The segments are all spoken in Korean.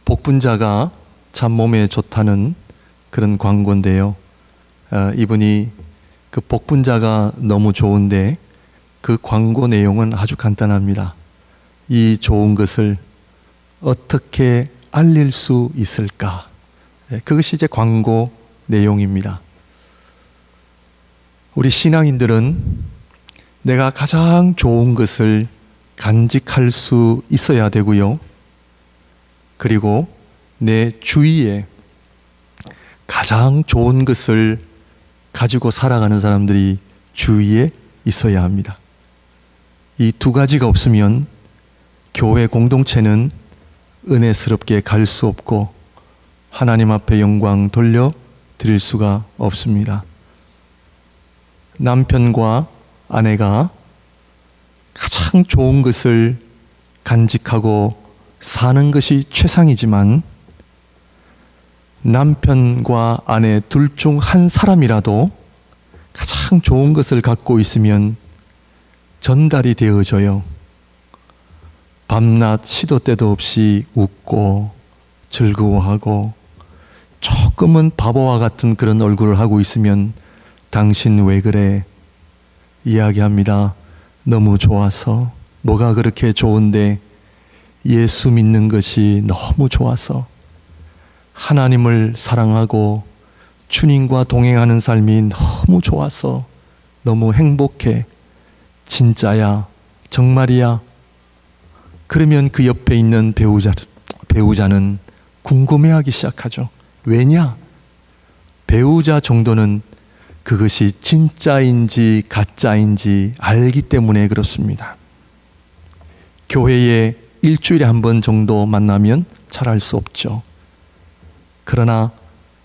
복분자가 참 몸에 좋다는 그런 광고인데요. 이분이 그 복분자가 너무 좋은데 그 광고 내용은 아주 간단합니다. 이 좋은 것을 어떻게 알릴 수 있을까? 그것이 이제 광고 내용입니다. 우리 신앙인들은 내가 가장 좋은 것을 간직할 수 있어야 되고요. 그리고 내 주위에 가장 좋은 것을 가지고 살아가는 사람들이 주위에 있어야 합니다. 이 두 가지가 없으면 교회 공동체는 은혜스럽게 갈 수 없고 하나님 앞에 영광 돌려 드릴 수가 없습니다. 남편과 아내가 가장 좋은 것을 간직하고 사는 것이 최상이지만 남편과 아내 둘 중 한 사람이라도 가장 좋은 것을 갖고 있으면 전달이 되어져요. 밤낮 시도 때도 없이 웃고 즐거워하고 조금은 바보와 같은 그런 얼굴을 하고 있으면 당신 왜 그래? 이야기합니다. 너무 좋아서. 뭐가 그렇게 좋은데? 예수 믿는 것이 너무 좋아서. 하나님을 사랑하고 주님과 동행하는 삶이 너무 좋아서 너무 행복해. 진짜야? 정말이야? 그러면 그 옆에 있는 배우자는 궁금해하기 시작하죠. 왜냐? 배우자 정도는 그것이 진짜인지 가짜인지 알기 때문에 그렇습니다. 교회에 일주일에 한 번 정도 만나면 잘 알 수 없죠. 그러나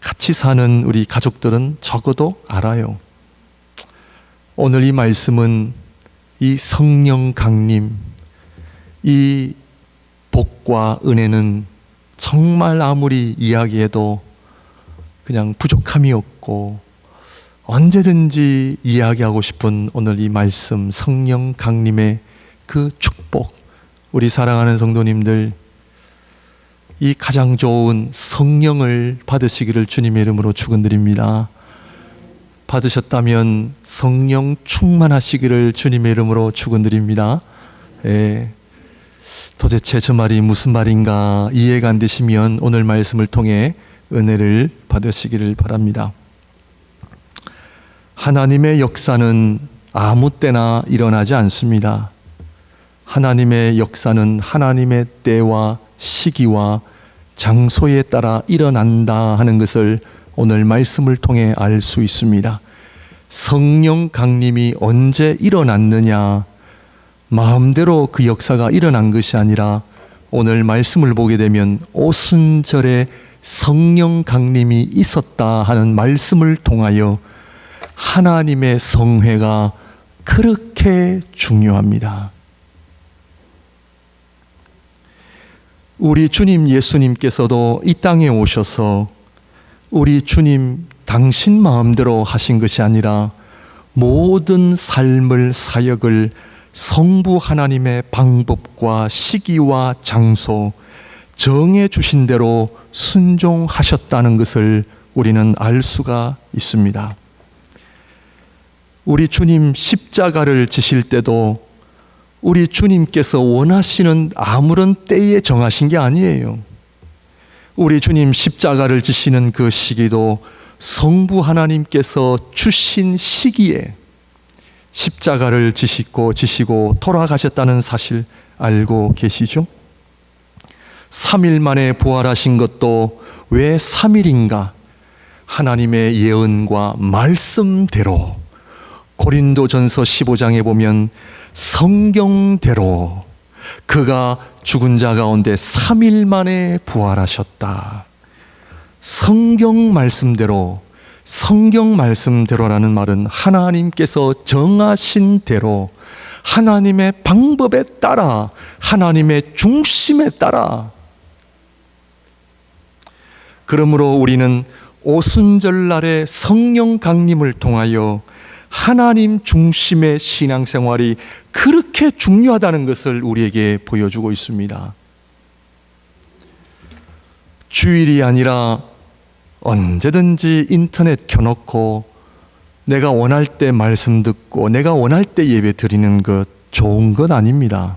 같이 사는 우리 가족들은 적어도 알아요. 오늘 이 말씀은 이 성령 강림, 이 복과 은혜는 정말 아무리 이야기해도 그냥 부족함이 없고 언제든지 이야기하고 싶은 오늘 이 말씀, 성령 강림의 그 축복, 우리 사랑하는 성도님들, 이 가장 좋은 성령을 받으시기를 주님의 이름으로 축원드립니다. 받으셨다면 성령 충만하시기를 주님의 이름으로 축원드립니다. 도대체 저 말이 무슨 말인가 이해가 안 되시면 오늘 말씀을 통해 은혜를 받으시기를 바랍니다. 하나님의 역사는 아무 때나 일어나지 않습니다. 하나님의 역사는 하나님의 때와 시기와 장소에 따라 일어난다 하는 것을 오늘 말씀을 통해 알 수 있습니다. 성령 강림이 언제 일어났느냐? 마음대로 그 역사가 일어난 것이 아니라 오늘 말씀을 보게 되면 오순절에 성령 강림이 있었다 하는 말씀을 통하여 하나님의 성회가 그렇게 중요합니다. 우리 주님 예수님께서도 이 땅에 오셔서 우리 주님 당신 마음대로 하신 것이 아니라 모든 삶을 사역을 성부 하나님의 방법과 시기와 장소 정해 주신 대로 순종하셨다는 것을 우리는 알 수가 있습니다. 우리 주님 십자가를 지실 때도 우리 주님께서 원하시는 아무런 때에 정하신 게 아니에요. 우리 주님 십자가를 지시는 그 시기도 성부 하나님께서 주신 시기에 십자가를 지시고 돌아가셨다는 사실 알고 계시죠? 3일 만에 부활하신 것도 왜 3일인가? 하나님의 예언과 말씀대로 고린도전서 15장에 보면 성경대로 그가 죽은 자 가운데 3일 만에 부활하셨다. 성경 말씀대로라는 말은 하나님께서 정하신 대로 하나님의 방법에 따라 하나님의 중심에 따라. 그러므로 우리는 오순절날의 성령 강림을 통하여 하나님 중심의 신앙생활이 그렇게 중요하다는 것을 우리에게 보여주고 있습니다. 주일이 아니라 언제든지 인터넷 켜놓고 내가 원할 때 말씀 듣고 내가 원할 때 예배 드리는 것 좋은 것 아닙니다.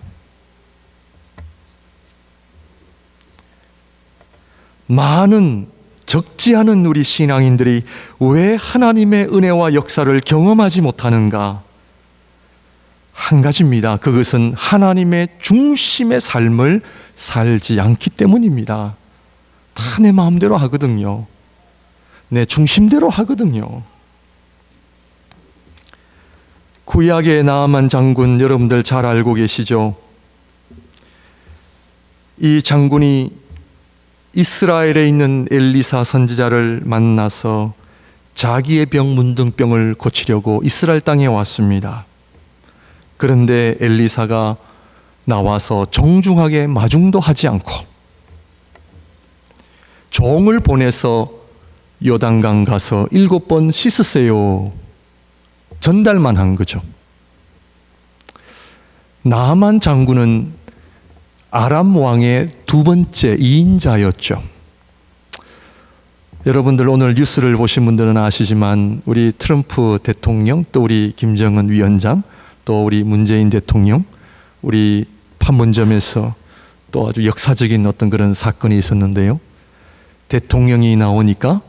많은 적지 않은 우리 신앙인들이 왜 하나님의 은혜와 역사를 경험하지 못하는가? 한 가지입니다. 그것은 하나님의 중심의 삶을 살지 않기 때문입니다. 다 내 마음대로 하거든요. 내 중심대로 하거든요. 구약의 나아만 장군 여러분들 잘 알고 계시죠? 이 장군이 이스라엘에 있는 엘리사 선지자를 만나서 자기의 병 문둥병을 고치려고 이스라엘 땅에 왔습니다. 그런데 엘리사가 나와서 정중하게 마중도 하지 않고 종을 보내서 요단강 가서 7번 씻으세요. 전달만 한 거죠. 나아만 장군은 아람 왕의 두 번째 2인자였죠. 여러분들 오늘 뉴스를 보신 분들은 아시지만 우리 트럼프 대통령, 또 우리 김정은 위원장, 또 우리 문재인 대통령, 우리 판문점에서 또 아주 역사적인 어떤 그런 사건이 있었는데요. 대통령이 나오니까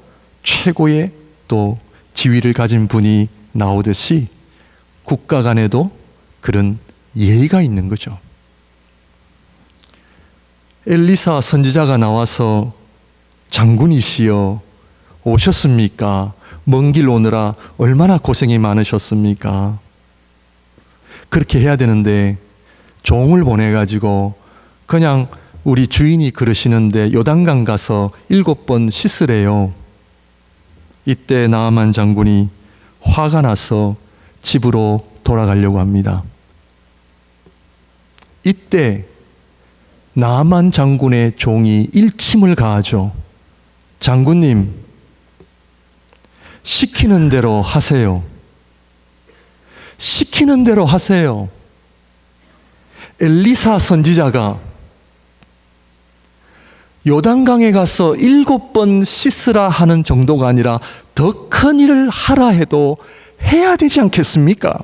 최고의 또 지위를 가진 분이 나오듯이 국가 간에도 그런 예의가 있는 거죠. 엘리사 선지자가 나와서 장군이시여 오셨습니까? 먼 길 오느라 얼마나 고생이 많으셨습니까? 그렇게 해야 되는데 종을 보내가지고 그냥 우리 주인이 그러시는데 요단강 가서 7번 씻으래요. 이때 나아만 장군이 화가 나서 집으로 돌아가려고 합니다. 이때 나아만 장군의 종이 일침을 가하죠. 장군님, 시키는 대로 하세요. 시키는 대로 하세요. 엘리사 선지자가 요단강에 가서 7번 씻으라 하는 정도가 아니라 더 큰 일을 하라 해도 해야 되지 않겠습니까?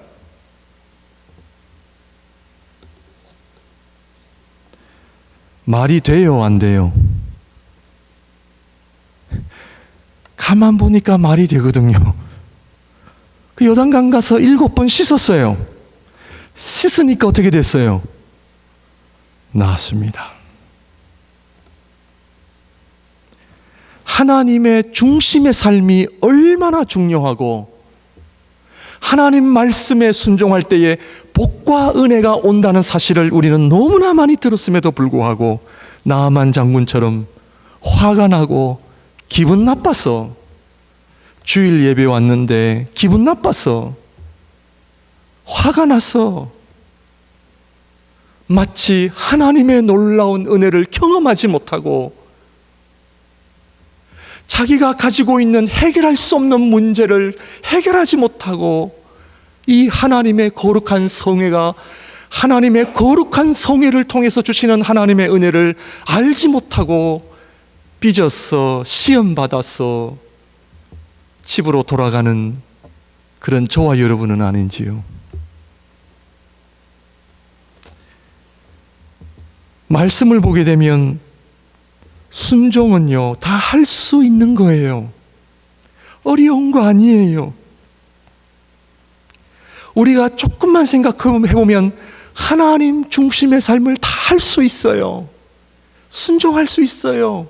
말이 돼요, 안 돼요? 가만 보니까 말이 되거든요. 그 요단강 가서 7번 씻었어요. 씻으니까 어떻게 됐어요? 나았습니다. 하나님의 중심의 삶이 얼마나 중요하고 하나님 말씀에 순종할 때에 복과 은혜가 온다는 사실을 우리는 너무나 많이 들었음에도 불구하고 나아만 장군처럼 화가 나고 기분 나빠서 주일 예배 왔는데 기분 나빠서 화가 나서 마치 하나님의 놀라운 은혜를 경험하지 못하고 자기가 가지고 있는 해결할 수 없는 문제를 해결하지 못하고 이 하나님의 거룩한 성회가 하나님의 거룩한 성회를 통해서 주시는 하나님의 은혜를 알지 못하고 삐져서 시험받아서 집으로 돌아가는 그런 저와 여러분은 아닌지요? 말씀을 보게 되면 순종은요, 다 할 수 있는 거예요. 어려운 거 아니에요. 우리가 조금만 생각해보면 하나님 중심의 삶을 다 할 수 있어요. 순종할 수 있어요.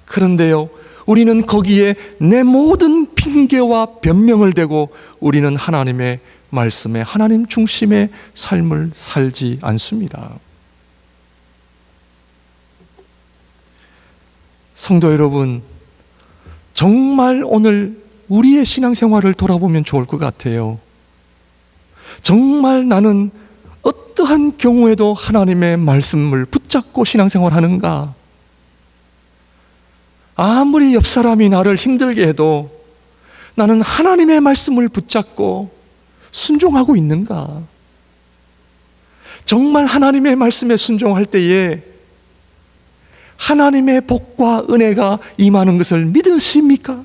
그런데요, 우리는 거기에 내 모든 핑계와 변명을 대고 우리는 하나님의 말씀에 하나님 중심의 삶을 살지 않습니다. 성도 여러분, 정말 오늘 우리의 신앙생활을 돌아보면 좋을 것 같아요. 정말 나는 어떠한 경우에도 하나님의 말씀을 붙잡고 신앙생활하는가? 아무리 옆 사람이 나를 힘들게 해도 나는 하나님의 말씀을 붙잡고 순종하고 있는가? 정말 하나님의 말씀에 순종할 때에 하나님의 복과 은혜가 임하는 것을 믿으십니까?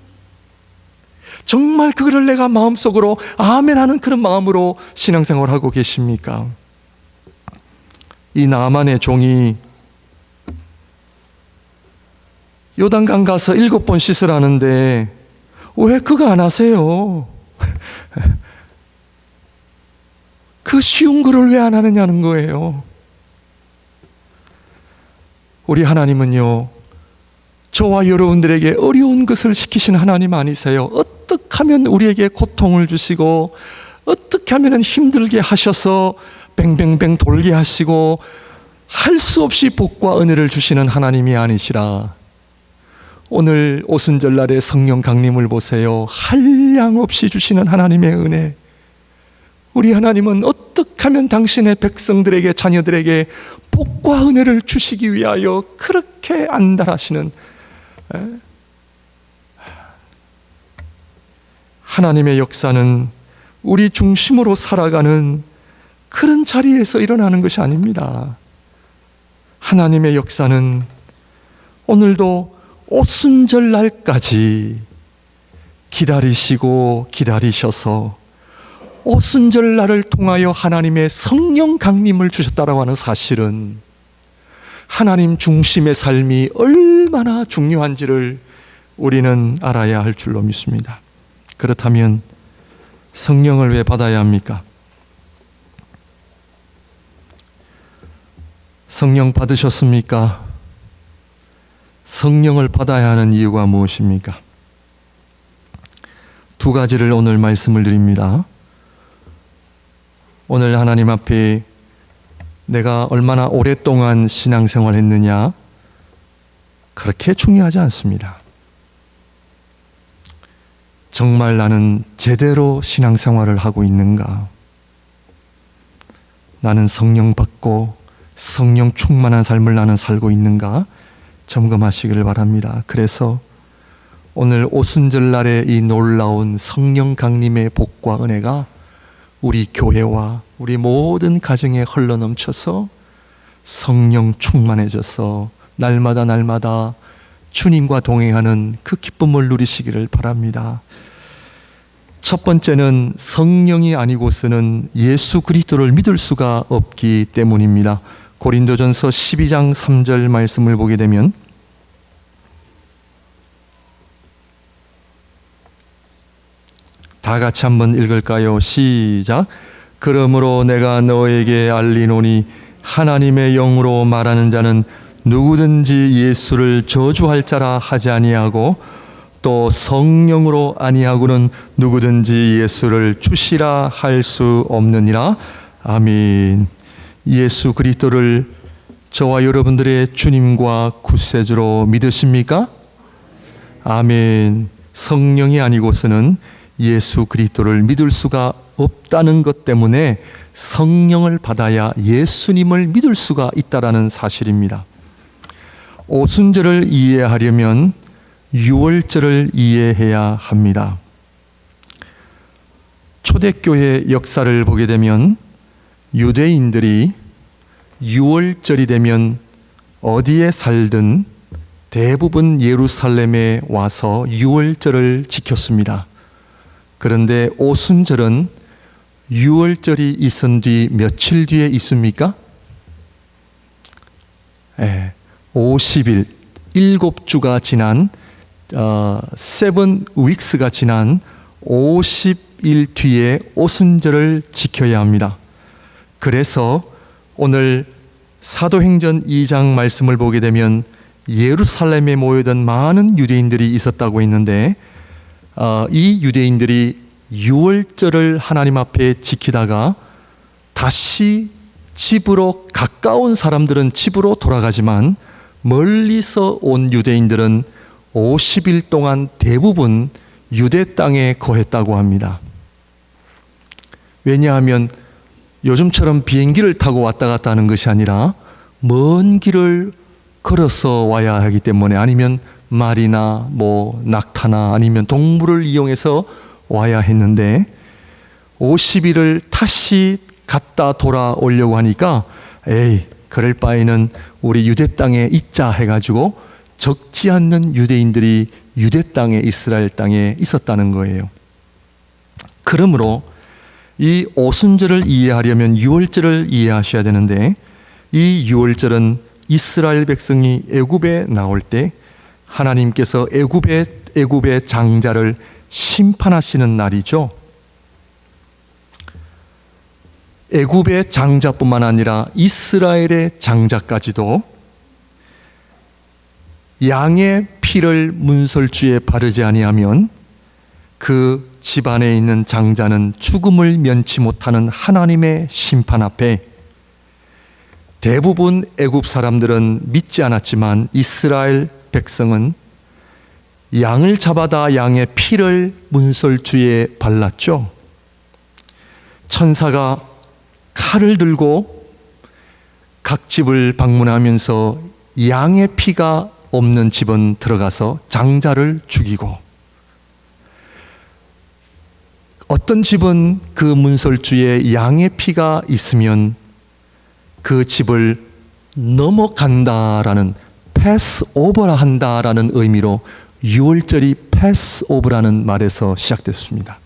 정말 그거를 내가 마음속으로 아멘 하는 그런 마음으로 신앙생활을 하고 계십니까? 이 나만의 종이 요단강 가서 7번 씻으라는데 왜 그거 안 하세요? 그 쉬운 거를 왜 안 하느냐는 거예요. 우리 하나님은요, 저와 여러분들에게 어려운 것을 시키신 하나님 아니세요? 어떻게 하면 우리에게 고통을 주시고 어떻게 하면 힘들게 하셔서 뱅뱅뱅 돌게 하시고 할 수 없이 복과 은혜를 주시는 하나님이 아니시라. 오늘 오순절날의 성령 강림을 보세요. 한량없이 주시는 하나님의 은혜. 우리 하나님은 어떻게 하면 당신의 백성들에게, 자녀들에게 복과 은혜를 주시기 위하여 그렇게 안달하시는 하나님의 역사는 우리 중심으로 살아가는 그런 자리에서 일어나는 것이 아닙니다. 하나님의 역사는 오늘도 오순절 날까지 기다리시고 기다리셔서 오순절 날을 통하여 하나님의 성령 강림을 주셨다라고 하는 사실은 하나님 중심의 삶이 얼마나 중요한지를 우리는 알아야 할 줄로 믿습니다. 그렇다면 성령을 왜 받아야 합니까? 성령 받으셨습니까? 성령을 받아야 하는 이유가 무엇입니까? 두 가지를 오늘 말씀을 드립니다. 오늘 하나님 앞에 내가 얼마나 오랫동안 신앙생활 했느냐, 그렇게 중요하지 않습니다. 정말 나는 제대로 신앙생활을 하고 있는가? 나는 성령 받고 성령 충만한 삶을 나는 살고 있는가? 점검하시기를 바랍니다. 그래서 오늘 오순절날의 이 놀라운 성령 강림의 복과 은혜가 우리 교회와 우리 모든 가정에 흘러넘쳐서 성령 충만해져서 날마다 주님과 동행하는 그 기쁨을 누리시기를 바랍니다. 첫 번째는 성령이 아니고서는 예수 그리스도를 믿을 수가 없기 때문입니다. 고린도전서 12장 3절 말씀을 보게 되면 다 같이 한번 읽을까요? 시작. 그러므로 내가 너에게 알리노니 하나님의 영으로 말하는 자는 누구든지 예수를 저주할 자라 하지 아니하고 또 성령으로 아니하고는 누구든지 예수를 주시라 할 수 없느니라. 아멘. 예수 그리스도를 저와 여러분들의 주님과 구세주로 믿으십니까? 아멘. 성령이 아니고서는 예수 그리스도를 믿을 수가 없다는 것 때문에 성령을 받아야 예수님을 믿을 수가 있다라는 사실입니다. 오순절을 이해하려면 유월절을 이해해야 합니다. 초대교회 역사를 보게 되면 유대인들이 유월절이 되면 어디에 살든 대부분 예루살렘에 와서 유월절을 지켰습니다. 그런데 오순절은 유월절이 있은 뒤 며칠 뒤에 있습니까? 50일, 7주가 지난 7 weeks가 지난 50일 뒤에 오순절을 지켜야 합니다. 그래서 오늘 사도행전 2장 말씀을 보게 되면 예루살렘에 모여든 많은 유대인들이 있었다고 했는데 이 유대인들이 유월절을 하나님 앞에 지키다가 다시 집으로, 가까운 사람들은 집으로 돌아가지만 멀리서 온 유대인들은 50일 동안 대부분 유대 땅에 거했다고 합니다. 왜냐하면 요즘처럼 비행기를 타고 왔다 갔다 하는 것이 아니라 먼 길을 걸어서 와야 하기 때문에, 아니면 말이나 낙타나 아니면 동물을 이용해서 와야 했는데 50일을 다시 갔다 돌아오려고 하니까 그럴 바에는 우리 유대 땅에 있자 해가지고 적지 않는 유대인들이 유대 땅에, 이스라엘 땅에 있었다는 거예요. 그러므로 이 오순절을 이해하려면 유월절을 이해하셔야 되는데, 이 유월절은 이스라엘 백성이 애굽에 나올 때 하나님께서 애굽의 장자를 심판하시는 날이죠. 애굽의 장자뿐만 아니라 이스라엘의 장자까지도 양의 피를 문설주에 바르지 아니하면 그 집안에 있는 장자는 죽음을 면치 못하는 하나님의 심판 앞에 대부분 애굽 사람들은 믿지 않았지만 이스라엘 백성은 양을 잡아다 양의 피를 문설주에 발랐죠. 천사가 칼을 들고 각 집을 방문하면서 양의 피가 없는 집은 들어가서 장자를 죽이고, 어떤 집은 그 문설주에 양의 피가 있으면 그 집을 넘어간다라는, 패스오버라 한다라는 의미로 유월절이 패스오버라는 말에서 시작됐습니다.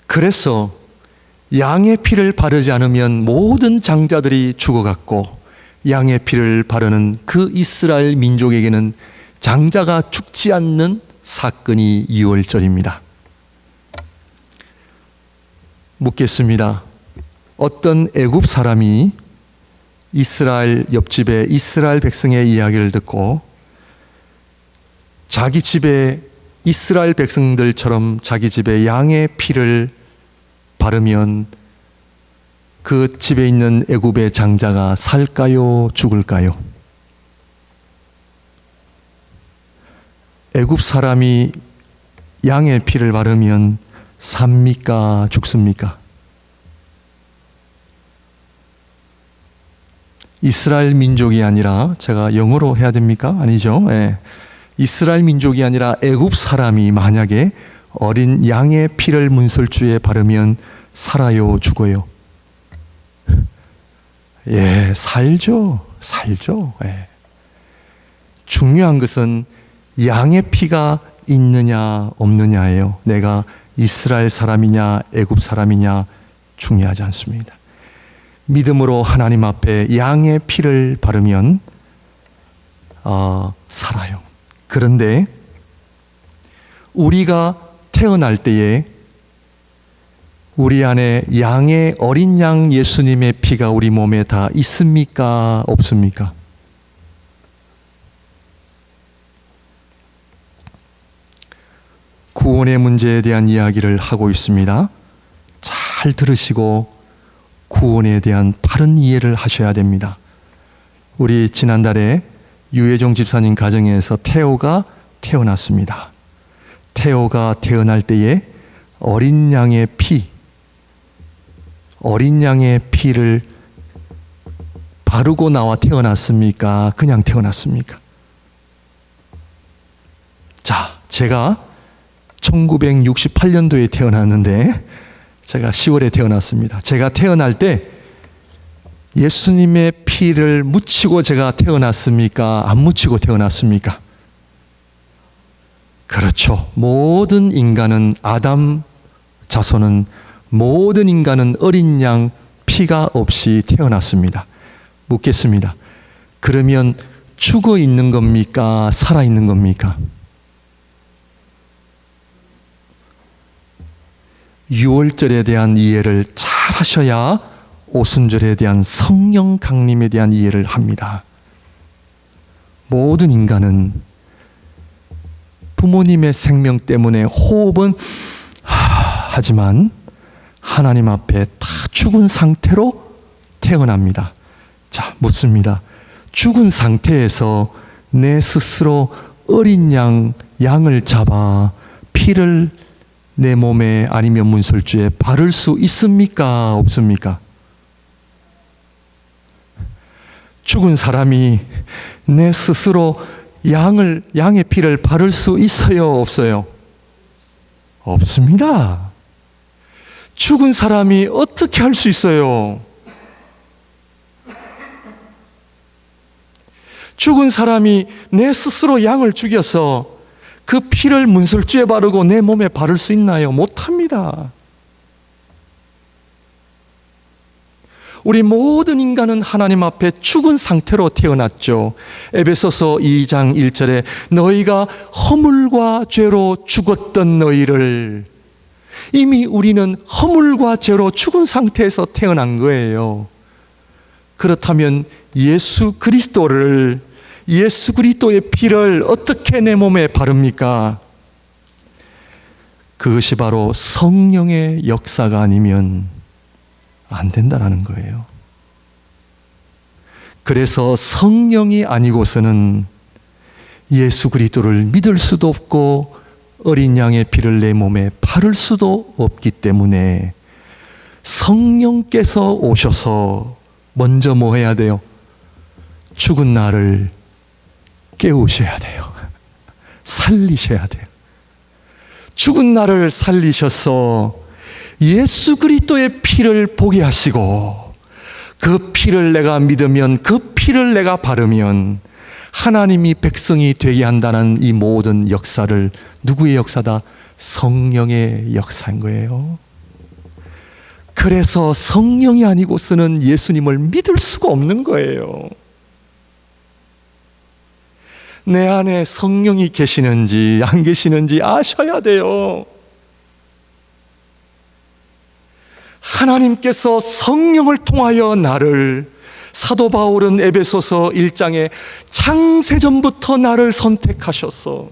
그래서 양의 피를 바르지 않으면 모든 장자들이 죽어갔고, 양의 피를 바르는 그 이스라엘 민족에게는 장자가 죽지 않는 사건이 유월절입니다. 묻겠습니다. 어떤 애굽 사람이 이스라엘 옆집에 이스라엘 백성의 이야기를 듣고 자기 집에 이스라엘 백성들처럼 자기 집에 양의 피를 바르면 그 집에 있는 애굽의 장자가 살까요? 죽을까요? 애굽 사람이 양의 피를 바르면 삽니까? 죽습니까? 이스라엘 민족이 아니라, 제가 영어로 해야 됩니까? 아니죠. 예. 이스라엘 민족이 아니라 애굽 사람이 만약에 어린 양의 피를 문설주에 바르면 살아요? 죽어요? 예, 살죠. 예. 중요한 것은 양의 피가 있느냐 없느냐예요. 내가 이스라엘 사람이냐 애굽 사람이냐 중요하지 않습니다. 믿음으로 하나님 앞에 양의 피를 바르면 살아요. 그런데 우리가 태어날 때에 우리 안에 양의, 어린 양 예수님의 피가 우리 몸에 다 있습니까? 없습니까? 구원의 문제에 대한 이야기를 하고 있습니다. 잘 들으시고 구원에 대한 바른 이해를 하셔야 됩니다. 우리 지난달에 유혜종 집사님 가정에서 태호가 태어났습니다. 태호가 태어날 때에 어린 양의 피를 바르고 나와 태어났습니까? 그냥 태어났습니까? 자, 제가 1968년도에 태어났는데 제가 10월에 태어났습니다. 제가 태어날 때 예수님의 피를 묻히고 제가 태어났습니까? 안 묻히고 태어났습니까? 그렇죠. 모든 인간은, 아담 자손은, 모든 인간은 어린 양 피가 없이 태어났습니다. 묻겠습니다. 그러면 죽어 있는 겁니까? 살아 있는 겁니까? 유월절에 대한 이해를 잘 하셔야 오순절에 대한 성령 강림에 대한 이해를 합니다. 모든 인간은 부모님의 생명 때문에 호흡은 하지만 하나님 앞에 다 죽은 상태로 태어납니다. 자, 묻습니다. 죽은 상태에서 내 스스로 어린 양을 잡아 피를 내 몸에 아니면 문설주에 바를 수 있습니까? 없습니까? 죽은 사람이 내 스스로 양의 피를 바를 수 있어요? 없어요? 없습니다. 죽은 사람이 어떻게 할 수 있어요? 죽은 사람이 내 스스로 양을 죽여서 그 피를 문설주에 바르고 내 몸에 바를 수 있나요? 못합니다. 우리 모든 인간은 하나님 앞에 죽은 상태로 태어났죠. 에베소서 2장 1절에 너희가 허물과 죄로 죽었던 너희를, 이미 우리는 허물과 죄로 죽은 상태에서 태어난 거예요. 그렇다면 예수 그리스도의 피를 어떻게 내 몸에 바릅니까? 그것이 바로 성령의 역사가 아니면 안 된다는 거예요. 그래서 성령이 아니고서는 예수 그리스도를 믿을 수도 없고 어린 양의 피를 내 몸에 바를 수도 없기 때문에 성령께서 오셔서 먼저 뭐 해야 돼요? 죽은 나를 깨우셔야 돼요. 살리셔야 돼요. 죽은 나를 살리셔서 예수 그리스도의 피를 보게 하시고 그 피를 내가 믿으면, 그 피를 내가 바르면 하나님이 백성이 되게 한다는 이 모든 역사를, 누구의 역사다? 성령의 역사인 거예요. 그래서 성령이 아니고서는 예수님을 믿을 수가 없는 거예요. 내 안에 성령이 계시는지 안 계시는지 아셔야 돼요. 하나님께서 성령을 통하여 나를, 사도 바울은 에베소서 1장에 창세전부터 나를 선택하셔서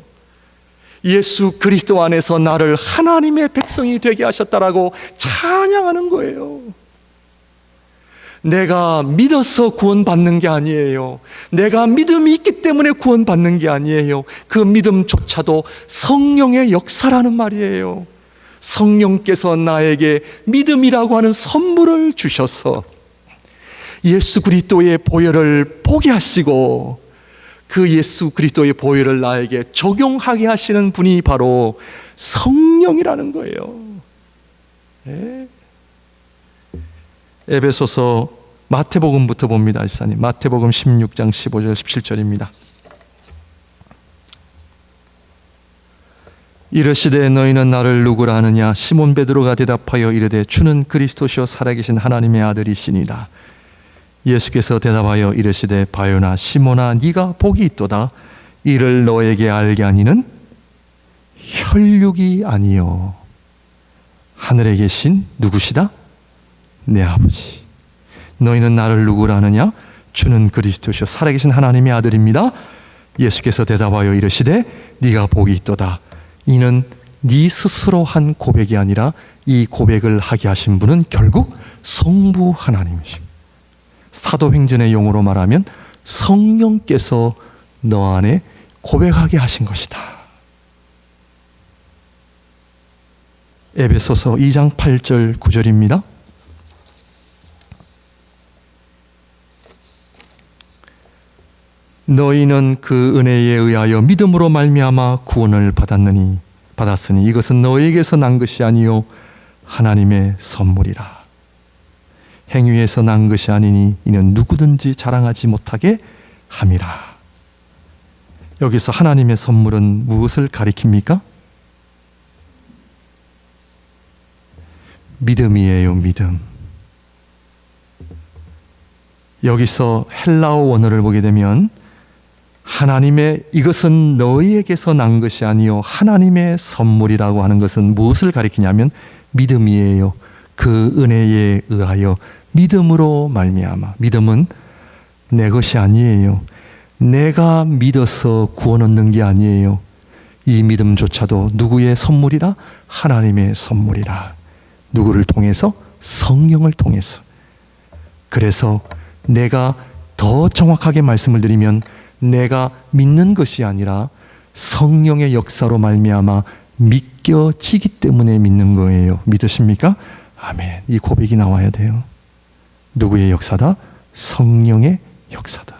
예수 그리스도 안에서 나를 하나님의 백성이 되게 하셨다라고 찬양하는 거예요. 내가 믿어서 구원받는 게 아니에요. 내가 믿음이 있기 때문에 구원받는 게 아니에요. 그 믿음조차도 성령의 역사라는 말이에요. 성령께서 나에게 믿음이라고 하는 선물을 주셔서 예수 그리스도의 보혈을 보게 하시고 그 예수 그리스도의 보혈을 나에게 적용하게 하시는 분이 바로 성령이라는 거예요. 네. 에베소서 마태복음부터 봅니다. 집사님, 마태복음 16장 15절 17절입니다. 이르시되 너희는 나를 누구라 하느냐? 시몬 베드로가 대답하여 이르되 주는 그리스도시요 살아계신 하나님의 아들이시니라. 예수께서 대답하여 이르시되 바요나 시몬아 네가 복이 있도다. 이를 너에게 알게 하니는 혈육이 아니요 하늘에 계신 누구시다? 내 아버지. 너희는 나를 누구라 하느냐? 주는 그리스도시요 살아계신 하나님의 아들입니다. 예수께서 대답하여 이르시되 네가 복이 있도다. 이는 네 스스로 한 고백이 아니라 이 고백을 하게 하신 분은 결국 성부 하나님이십니다. 사도행전의 용어로 말하면 성령께서 너 안에 고백하게 하신 것이다. 에베소서 2장 8절 9절입니다. 너희는 그 은혜에 의하여 믿음으로 말미암아 구원을 받았으니 이것은 너희에게서 난 것이 아니요 하나님의 선물이라. 행위에서 난 것이 아니니 이는 누구든지 자랑하지 못하게 함이라. 여기서 하나님의 선물은 무엇을 가리킵니까? 믿음이에요. 믿음. 여기서 헬라어 원어를 보게 되면 하나님의, 이것은 너희에게서 난 것이 아니요 하나님의 선물이라고 하는 것은 무엇을 가리키냐면 믿음이에요. 그 은혜에 의하여 믿음으로 말미암아. 믿음은 내 것이 아니에요. 내가 믿어서 구원 얻는 게 아니에요. 이 믿음조차도 누구의 선물이라? 하나님의 선물이라. 누구를 통해서? 성령을 통해서. 그래서 내가 더 정확하게 말씀을 드리면 내가 믿는 것이 아니라 성령의 역사로 말미암아 믿겨지기 때문에 믿는 거예요. 믿으십니까? 아멘. 이 고백이 나와야 돼요. 누구의 역사다? 성령의 역사다.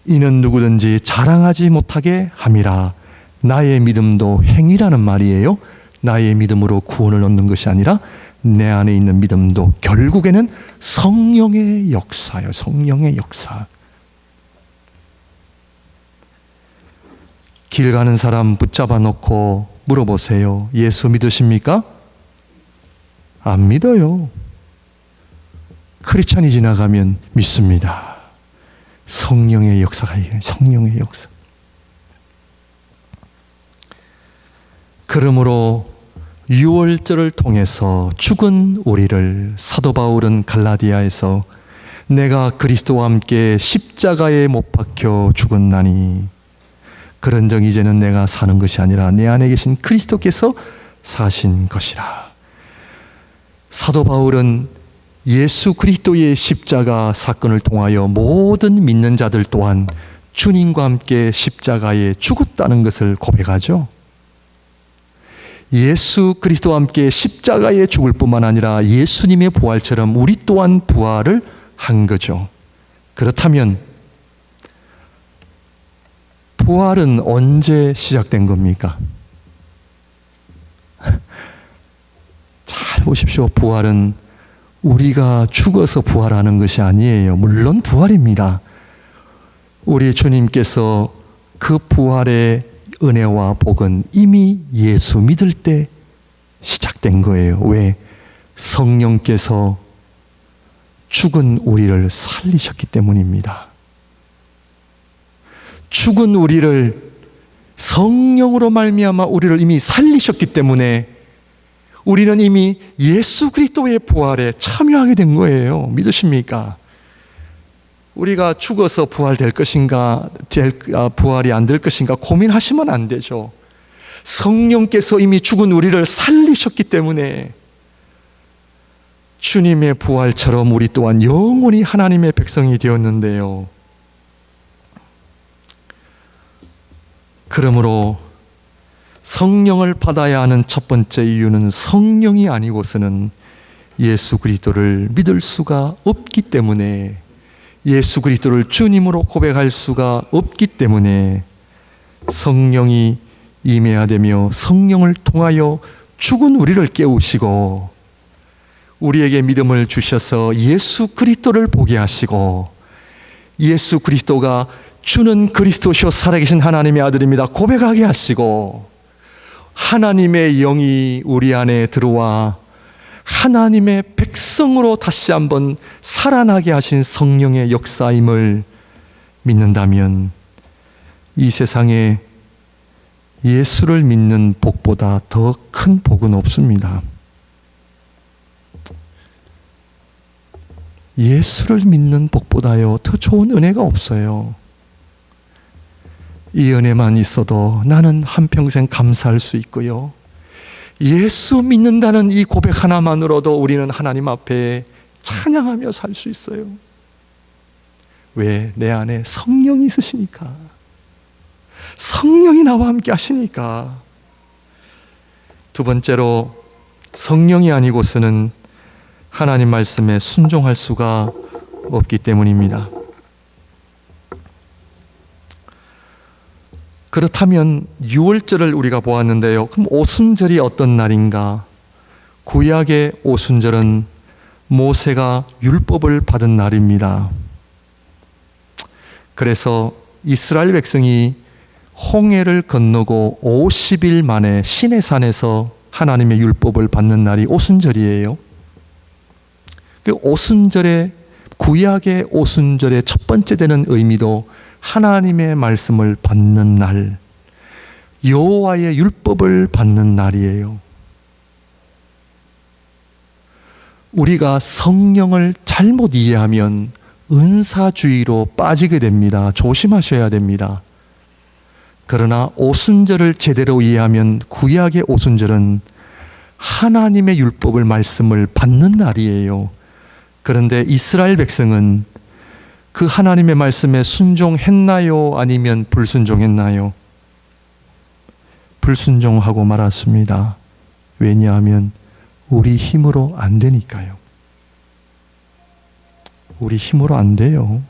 이는 누구든지 자랑하지 못하게 함이라. 나의 믿음도 행위라는 말이에요. 나의 믿음으로 구원을 얻는 것이 아니라 내 안에 있는 믿음도 결국에는 성령의 역사예요. 성령의 역사. 길 가는 사람 붙잡아 놓고 물어보세요. 예수 믿으십니까? 안 믿어요. 크리스찬이 지나가면 믿습니다. 성령의 역사가 이겨요. 성령의 역사. 그러므로 유월절을 통해서 죽은 우리를 사도 바울은 갈라디아에서 내가 그리스도와 함께 십자가에 못 박혀 죽었나니 그런즉 이제는 내가 사는 것이 아니라 내 안에 계신 그리스도께서 사신 것이라. 사도 바울은 예수 그리스도의 십자가 사건을 통하여 모든 믿는 자들 또한 주님과 함께 십자가에 죽었다는 것을 고백하죠. 예수 그리스도와 함께 십자가에 죽을 뿐만 아니라 예수님의 부활처럼 우리 또한 부활을 한 거죠. 그렇다면 부활은 언제 시작된 겁니까? 잘 보십시오. 부활은 우리가 죽어서 부활하는 것이 아니에요. 물론 부활입니다. 우리 주님께서 그 부활의 은혜와 복은 이미 예수 믿을 때 시작된 거예요. 왜? 성령께서 죽은 우리를 살리셨기 때문입니다. 죽은 우리를 성령으로 말미암아 우리를 이미 살리셨기 때문에 우리는 이미 예수 그리스도의 부활에 참여하게 된 거예요. 믿으십니까? 우리가 죽어서 부활될 것인가, 부활이 안 될 것인가 고민하시면 안 되죠. 성령께서 이미 죽은 우리를 살리셨기 때문에 주님의 부활처럼 우리 또한 영원히 하나님의 백성이 되었는데요. 그러므로 성령을 받아야 하는 첫 번째 이유는 성령이 아니고서는 예수 그리스도를 믿을 수가 없기 때문에, 예수 그리스도를 주님으로 고백할 수가 없기 때문에 성령이 임해야 되며 성령을 통하여 죽은 우리를 깨우시고 우리에게 믿음을 주셔서 예수 그리스도를 보게 하시고 예수 그리스도가 주는 그리스도시요 살아계신 하나님의 아들입니다 고백하게 하시고 하나님의 영이 우리 안에 들어와 하나님의 백성으로 다시 한번 살아나게 하신 성령의 역사임을 믿는다면 이 세상에 예수를 믿는 복보다 더 큰 복은 없습니다. 예수를 믿는 복보다요 더 좋은 은혜가 없어요. 이 은혜만 있어도 나는 한평생 감사할 수 있고요. 예수 믿는다는 이 고백 하나만으로도 우리는 하나님 앞에 찬양하며 살 수 있어요. 왜? 내 안에 성령이 있으시니까. 성령이 나와 함께 하시니까. 두 번째로 성령이 아니고서는 하나님 말씀에 순종할 수가 없기 때문입니다. 그렇다면 유월절을 우리가 보았는데요. 그럼 오순절이 어떤 날인가? 구약의 오순절은 모세가 율법을 받은 날입니다. 그래서 이스라엘 백성이 홍해를 건너고 50일 만에 시내산에서 하나님의 율법을 받는 날이 오순절이에요. 그 오순절의 구약의 오순절의 첫 번째 되는 의미도 하나님의 말씀을 받는 날, 여호와의 율법을 받는 날이에요. 우리가 성령을 잘못 이해하면 은사주의로 빠지게 됩니다. 조심하셔야 됩니다. 그러나 오순절을 제대로 이해하면 구약의 오순절은 하나님의 율법을 말씀을 받는 날이에요. 그런데 이스라엘 백성은 그 하나님의 말씀에 순종했나요? 아니면 불순종했나요? 불순종하고 말았습니다. 왜냐하면 우리 힘으로 안 되니까요. 우리 힘으로 안 돼요.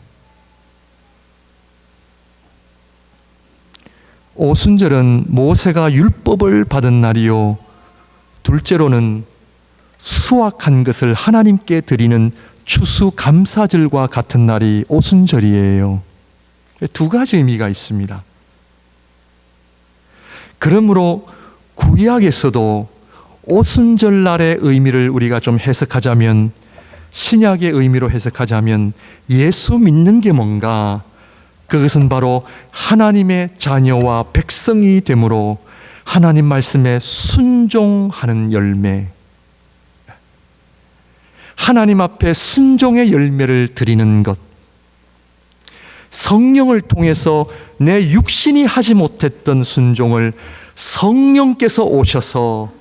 오순절은 모세가 율법을 받은 날이요 둘째로는 수확한 것을 하나님께 드리는 추수감사절과 같은 날이 오순절이에요. 두 가지 의미가 있습니다. 그러므로 구약에서도 오순절 날의 의미를 우리가 좀 해석하자면, 신약의 의미로 해석하자면 예수 믿는 게 뭔가? 그것은 바로 하나님의 자녀와 백성이 되므로 하나님 말씀에 순종하는 열매, 하나님 앞에 순종의 열매를 드리는 것, 성령을 통해서 내 육신이 하지 못했던 순종을 성령께서 오셔서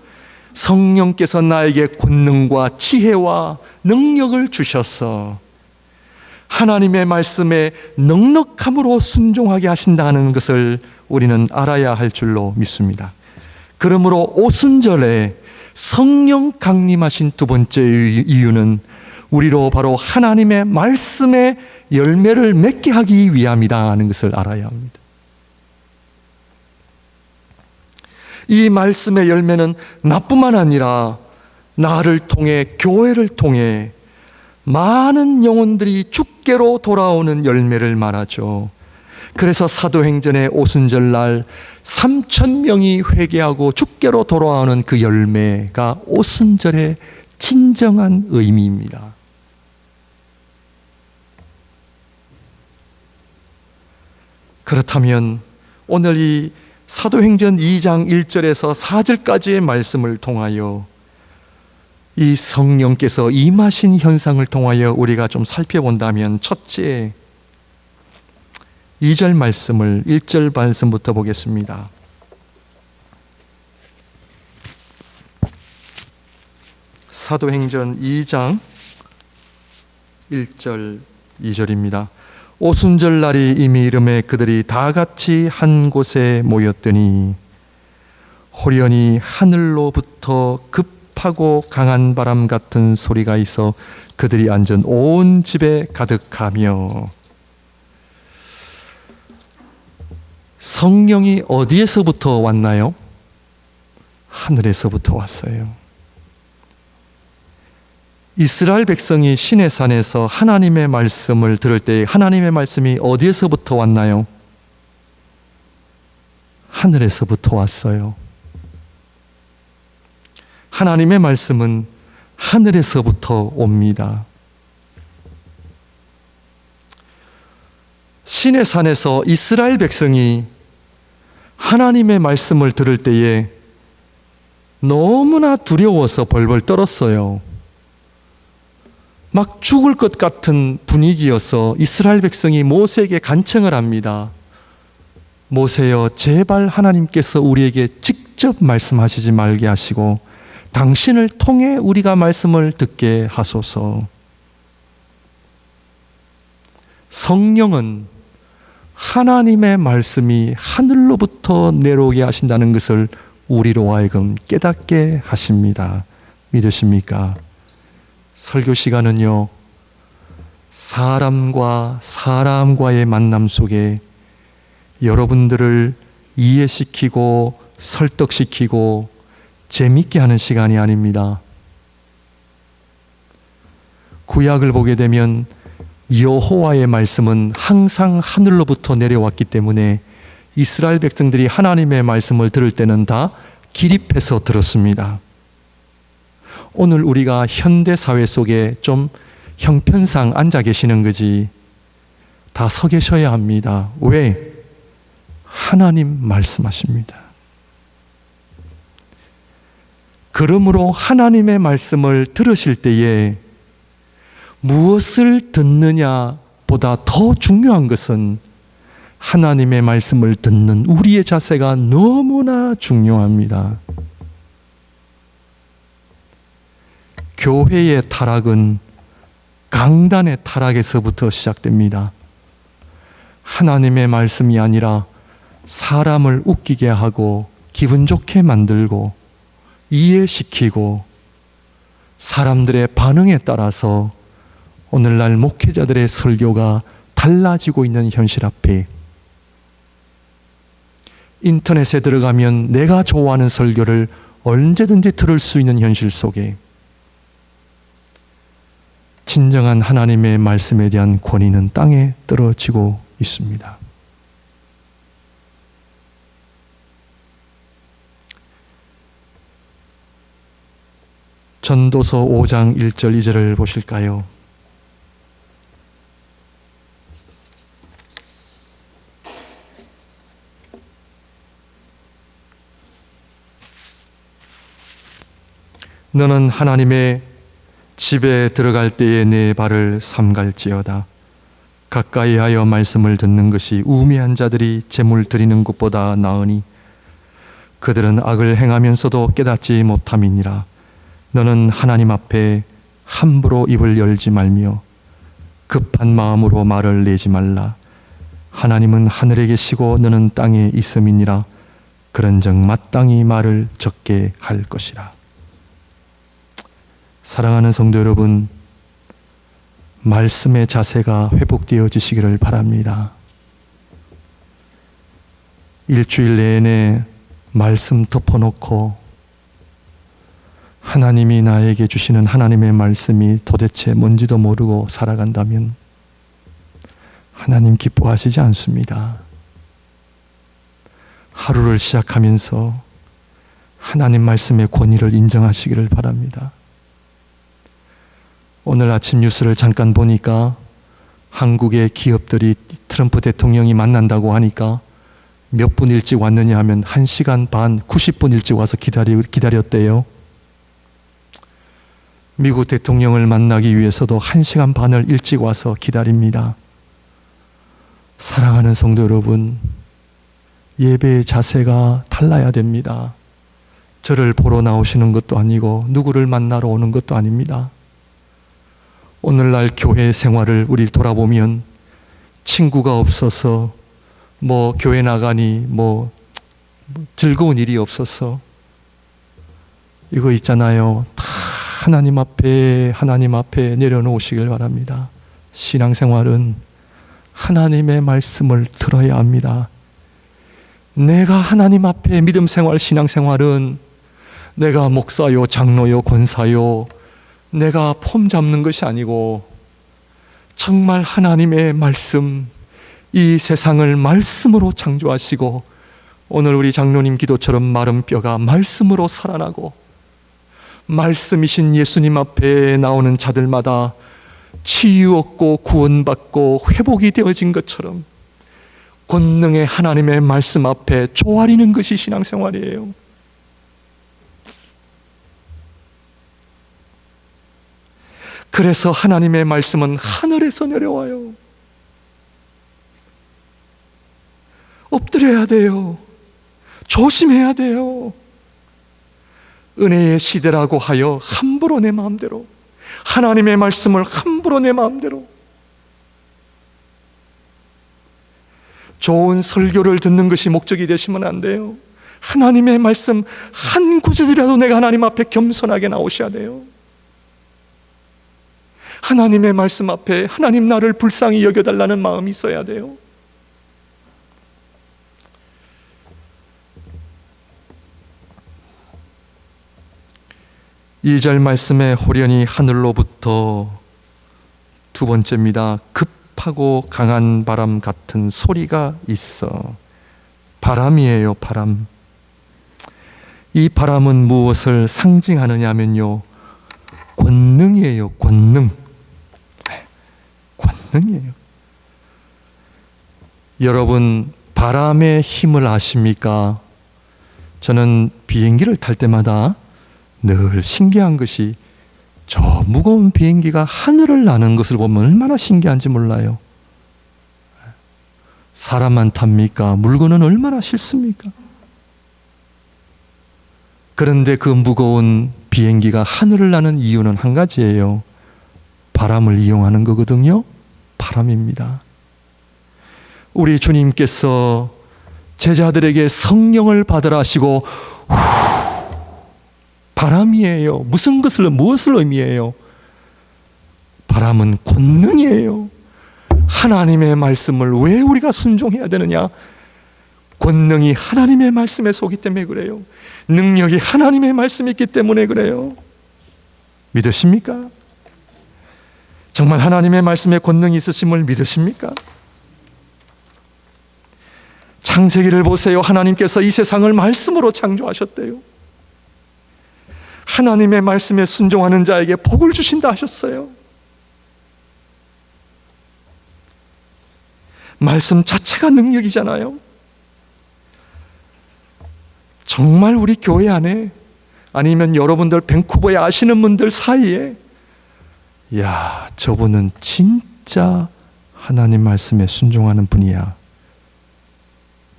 성령께서 나에게 권능과 지혜와 능력을 주셔서 하나님의 말씀에 넉넉함으로 순종하게 하신다는 것을 우리는 알아야 할 줄로 믿습니다. 그러므로 오순절에 성령 강림하신 두 번째 이유는 우리로 바로 하나님의 말씀의 열매를 맺게 하기 위함이다 하는 것을 알아야 합니다. 이 말씀의 열매는 나뿐만 아니라 나를 통해, 교회를 통해 많은 영혼들이 주께로 돌아오는 열매를 말하죠. 그래서 사도행전의 오순절날 3,000명이 회개하고 주께로 돌아오는 그 열매가 오순절의 진정한 의미입니다. 그렇다면 오늘 이 사도행전 2장 1절에서 4절까지의 말씀을 통하여 이 성령께서 임하신 현상을 통하여 우리가 좀 살펴본다면, 첫째, 2절 말씀을 1절 말씀부터 보겠습니다. 사도행전 2장 1절 2절입니다. 오순절 날이 이미 이름에 그들이 다 같이 한 곳에 모였더니 호련히 하늘로부터 급하고 강한 바람 같은 소리가 있어 그들이 앉은 온 집에 가득하며. 성령이 어디에서부터 왔나요? 하늘에서부터 왔어요. 이스라엘 백성이 시내산에서 하나님의 말씀을 들을 때 하나님의 말씀이 어디에서부터 왔나요? 하늘에서부터 왔어요. 하나님의 말씀은 하늘에서부터 옵니다. 시내산에서 이스라엘 백성이 하나님의 말씀을 들을 때에 너무나 두려워서 벌벌 떨었어요. 막 죽을 것 같은 분위기여서 이스라엘 백성이 모세에게 간청을 합니다. 모세여, 제발 하나님께서 우리에게 직접 말씀하시지 말게 하시고 당신을 통해 우리가 말씀을 듣게 하소서. 성령은 하나님의 말씀이 하늘로부터 내려오게 하신다는 것을 우리로 하여금 깨닫게 하십니다. 믿으십니까? 설교 시간은요, 사람과 사람과의 만남 속에 여러분들을 이해시키고 설득시키고 재밌게 하는 시간이 아닙니다. 구약을 보게 되면 여호와의 말씀은 항상 하늘로부터 내려왔기 때문에 이스라엘 백성들이 하나님의 말씀을 들을 때는 다 기립해서 들었습니다. 오늘 우리가 현대 사회 속에 좀 형편상 앉아 계시는 거지 다 서 계셔야 합니다. 왜? 하나님 말씀하십니다. 그러므로 하나님의 말씀을 들으실 때에 무엇을 듣느냐보다 더 중요한 것은 하나님의 말씀을 듣는 우리의 자세가 너무나 중요합니다. 교회의 타락은 강단의 타락에서부터 시작됩니다. 하나님의 말씀이 아니라 사람을 웃기게 하고 기분 좋게 만들고 이해시키고 사람들의 반응에 따라서 오늘날 목회자들의 설교가 달라지고 있는 현실 앞에 인터넷에 들어가면 내가 좋아하는 설교를 언제든지 들을 수 있는 현실 속에 진정한 하나님의 말씀에 대한 권위는 땅에 떨어지고 있습니다. 전도서 5장 1절 2절을 보실까요? 너는 하나님의 집에 들어갈 때에 내 발을 삼갈지어다. 가까이 하여 말씀을 듣는 것이 우매한 자들이 제물 드리는 것보다 나으니 그들은 악을 행하면서도 깨닫지 못함이니라. 너는 하나님 앞에 함부로 입을 열지 말며 급한 마음으로 말을 내지 말라. 하나님은 하늘에 계시고 너는 땅에 있음이니라. 그런즉 마땅히 말을 적게 할 것이라. 사랑하는 성도 여러분, 말씀의 자세가 회복되어지시기를 바랍니다. 일주일 내내 말씀 덮어놓고 하나님이 나에게 주시는 하나님의 말씀이 도대체 뭔지도 모르고 살아간다면 하나님 기뻐하시지 않습니다. 하루를 시작하면서 하나님 말씀의 권위를 인정하시기를 바랍니다. 오늘 아침 뉴스를 잠깐 보니까 한국의 기업들이 트럼프 대통령이 만난다고 하니까 몇 분 일찍 왔느냐 하면 1시간 반, 90분 일찍 와서 기다렸대요. 미국 대통령을 만나기 위해서도 1시간 반을 일찍 와서 기다립니다. 사랑하는 성도 여러분, 예배의 자세가 달라야 됩니다. 저를 보러 나오시는 것도 아니고 누구를 만나러 오는 것도 아닙니다. 오늘날 교회 생활을 우리 돌아보면 친구가 없어서 교회 나가니 즐거운 일이 없어서 이거 있잖아요. 다 하나님 앞에 내려놓으시길 바랍니다. 신앙생활은 하나님의 말씀을 들어야 합니다. 내가 하나님 앞에 믿음생활, 신앙생활은 내가 목사요, 장로요, 권사요, 내가 폼 잡는 것이 아니고 정말 하나님의 말씀, 이 세상을 말씀으로 창조하시고 오늘 우리 장로님 기도처럼 마른 뼈가 말씀으로 살아나고 말씀이신 예수님 앞에 나오는 자들마다 치유 얻고 구원받고 회복이 되어진 것처럼 권능의 하나님의 말씀 앞에 조아리는 것이 신앙생활이에요. 그래서 하나님의 말씀은 하늘에서 내려와요. 엎드려야 돼요. 조심해야 돼요. 은혜의 시대라고 하여 함부로 내 마음대로, 하나님의 말씀을 함부로 내 마음대로, 좋은 설교를 듣는 것이 목적이 되시면 안 돼요. 하나님의 말씀 한 구절이라도 내가 하나님 앞에 겸손하게 나오셔야 돼요. 하나님의 말씀 앞에 하나님 나를 불쌍히 여겨달라는 마음이 있어야 돼요. 이 절 말씀에 호련히 하늘로부터 두 번째입니다. 급하고 강한 바람 같은 소리가 있어. 바람이에요, 바람. 이 바람은 무엇을 상징하느냐 하면요, 권능이에요, 권능. 권능이에요. 여러분, 바람의 힘을 아십니까? 저는 비행기를 탈 때마다 늘 신기한 것이 저 무거운 비행기가 하늘을 나는 것을 보면 얼마나 신기한지 몰라요. 사람만 탑니까? 물건은 얼마나 싫습니까? 그런데 그 무거운 비행기가 하늘을 나는 이유는 한 가지예요. 바람을 이용하는 거거든요. 바람입니다. 우리 주님께서 제자들에게 성령을 받으라 하시고 바람이에요. 무엇을 의미해요? 바람은 권능이에요. 하나님의 말씀을 왜 우리가 순종해야 되느냐? 권능이 하나님의 말씀에 속기 때문에 그래요. 능력이 하나님의 말씀에 있기 때문에 그래요. 믿으십니까? 정말 하나님의 말씀에 권능이 있으심을 믿으십니까? 창세기를 보세요. 하나님께서 이 세상을 말씀으로 창조하셨대요. 하나님의 말씀에 순종하는 자에게 복을 주신다 하셨어요. 말씀 자체가 능력이잖아요. 정말 우리 교회 안에, 아니면 여러분들 밴쿠버에 아시는 분들 사이에, 야, 저분은 진짜 하나님 말씀에 순종하는 분이야,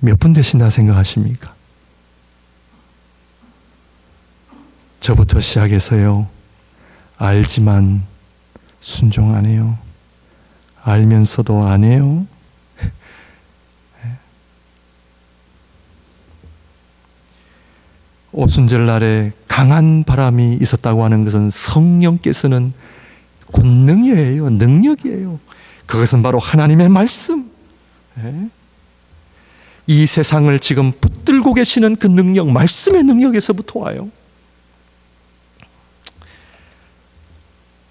몇 분 되신다 생각하십니까? 저부터 시작해서요, 알지만 순종 안 해요. 알면서도 안 해요. 오순절 날에 강한 바람이 있었다고 하는 것은 성령께서는 권능이에요. 능력이에요. 그것은 바로 하나님의 말씀. 이 세상을 지금 붙들고 계시는 그 능력, 말씀의 능력에서부터 와요.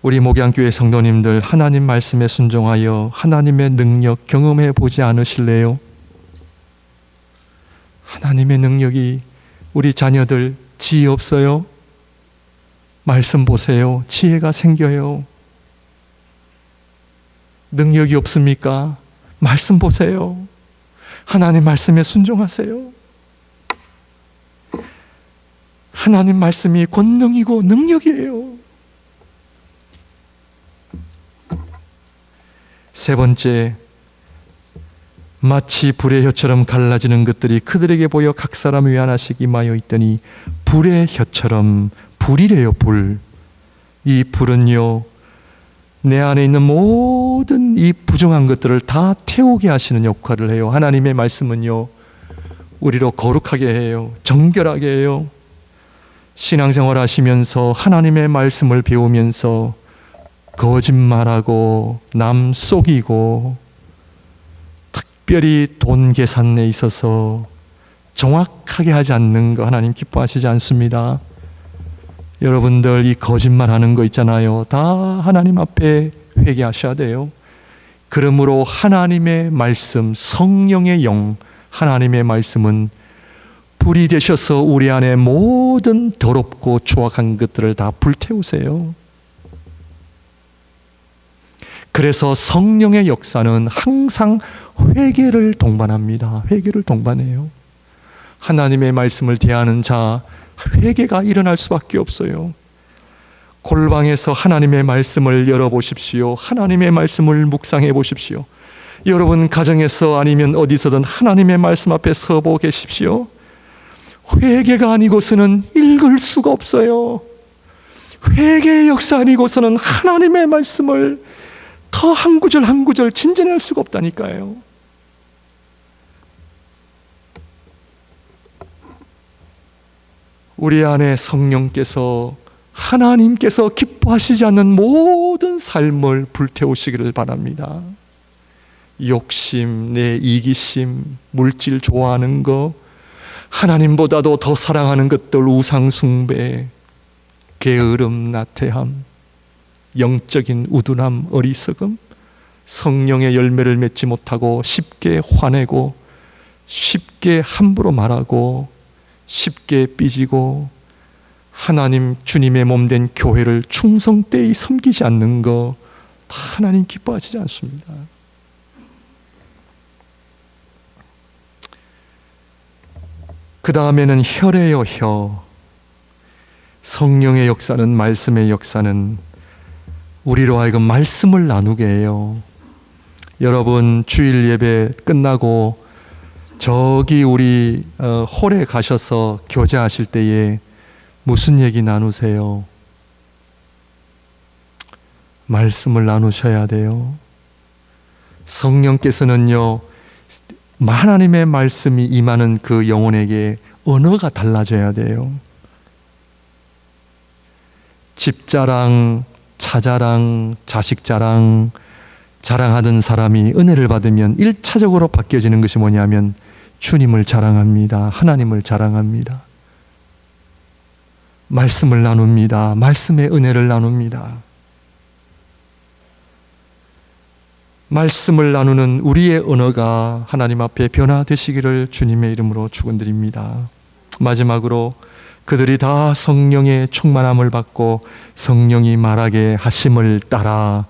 우리 목양교회 성도님들, 하나님 말씀에 순종하여 하나님의 능력 경험해 보지 않으실래요? 하나님의 능력이 우리 자녀들 지혜 없어요? 말씀 보세요. 지혜가 생겨요. 능력이 없습니까? 말씀 보세요. 하나님 말씀에 순종하세요. 하나님 말씀이 권능이고 능력이에요. 세 번째, 마치 불의 혀처럼 갈라지는 것들이 그들에게 보여 각 사람 위에 하나씩 임하여 있더니, 불의 혀처럼, 불이래요. 불. 이 불은요, 내 안에 있는 모든 이 부정한 것들을 다 태우게 하시는 역할을 해요. 하나님의 말씀은요, 우리로 거룩하게 해요. 정결하게 해요. 신앙생활 하시면서 하나님의 말씀을 배우면서 거짓말하고 남 속이고 특별히 돈 계산에 있어서 정확하게 하지 않는 거 하나님 기뻐하시지 않습니다. 여러분들 이 거짓말하는 거 있잖아요. 다 하나님 앞에 회개하셔야 돼요. 그러므로 하나님의 말씀, 성령의 영, 하나님의 말씀은 불이 되셔서 우리 안에 모든 더럽고 추악한 것들을 다 불태우세요. 그래서 성령의 역사는 항상 회개를 동반합니다. 회개를 동반해요. 하나님의 말씀을 대하는 자, 회개가 일어날 수밖에 없어요. 골방에서 하나님의 말씀을 열어보십시오. 하나님의 말씀을 묵상해 보십시오. 여러분 가정에서 아니면 어디서든 하나님의 말씀 앞에 서보 계십시오. 회개가 아니고서는 읽을 수가 없어요. 회개의 역사 아니고서는 하나님의 말씀을 더 한 구절 한 구절 진전할 수가 없다니까요. 우리 안에 성령께서, 하나님께서 기뻐하시지 않는 모든 삶을 불태우시기를 바랍니다. 욕심, 내 이기심, 물질 좋아하는 거, 하나님보다도 더 사랑하는 것들, 우상숭배, 게으름, 나태함, 영적인 우둔함, 어리석음, 성령의 열매를 맺지 못하고 쉽게 화내고 쉽게 함부로 말하고 쉽게 삐지고 하나님 주님의 몸된 교회를 충성되이 섬기지 않는 거 다 하나님 기뻐하시지 않습니다. 그 다음에는 혀래요. 혀. 성령의 역사는, 말씀의 역사는 우리로 하여금 말씀을 나누게 해요. 여러분 주일 예배 끝나고 저기 우리 홀에 가셔서 교제하실 때에 무슨 얘기 나누세요? 말씀을 나누셔야 돼요. 성령께서는요, 하나님의 말씀이 임하는 그 영혼에게 언어가 달라져야 돼요. 집자랑, 차자랑, 자식자랑 자랑하던 사람이 은혜를 받으면 1차적으로 바뀌어지는 것이 뭐냐면 주님을 자랑합니다. 하나님을 자랑합니다. 말씀을 나눕니다. 말씀의 은혜를 나눕니다. 말씀을 나누는 우리의 언어가 하나님 앞에 변화되시기를 주님의 이름으로 축원드립니다. 마지막으로 그들이 다 성령의 충만함을 받고 성령이 말하게 하심을 따라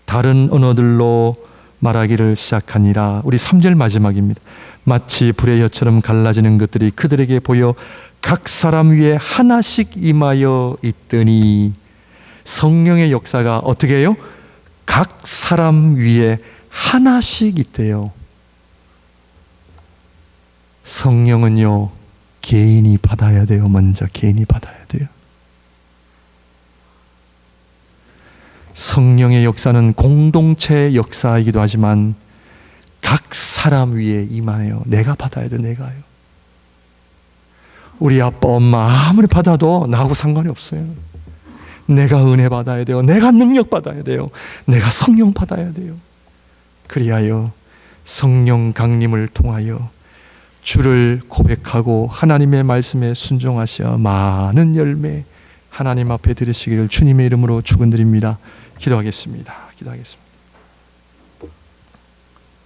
다른 언어들로 말하기를 시작하니라. 우리 3절 마지막입니다. 마치 불의 혀처럼 갈라지는 것들이 그들에게 보여 각 사람 위에 하나씩 임하여 있더니, 성령의 역사가 어떻게 해요? 각 사람 위에 하나씩 있대요. 성령은요, 개인이 받아야 돼요. 먼저 개인이 받아야 돼요. 성령의 역사는 공동체의 역사이기도 하지만 각 사람 위에 임하여 내가 받아야 돼. 내가요. 우리 아빠 엄마 아무리 받아도 나하고 상관이 없어요. 내가 은혜 받아야 돼요. 내가 능력 받아야 돼요. 내가 성령 받아야 돼요. 그리하여 성령 강림을 통하여 주를 고백하고 하나님의 말씀에 순종하셔 많은 열매 하나님 앞에 드리시기를 주님의 이름으로 축원드립니다. 기도하겠습니다. 기도하겠습니다.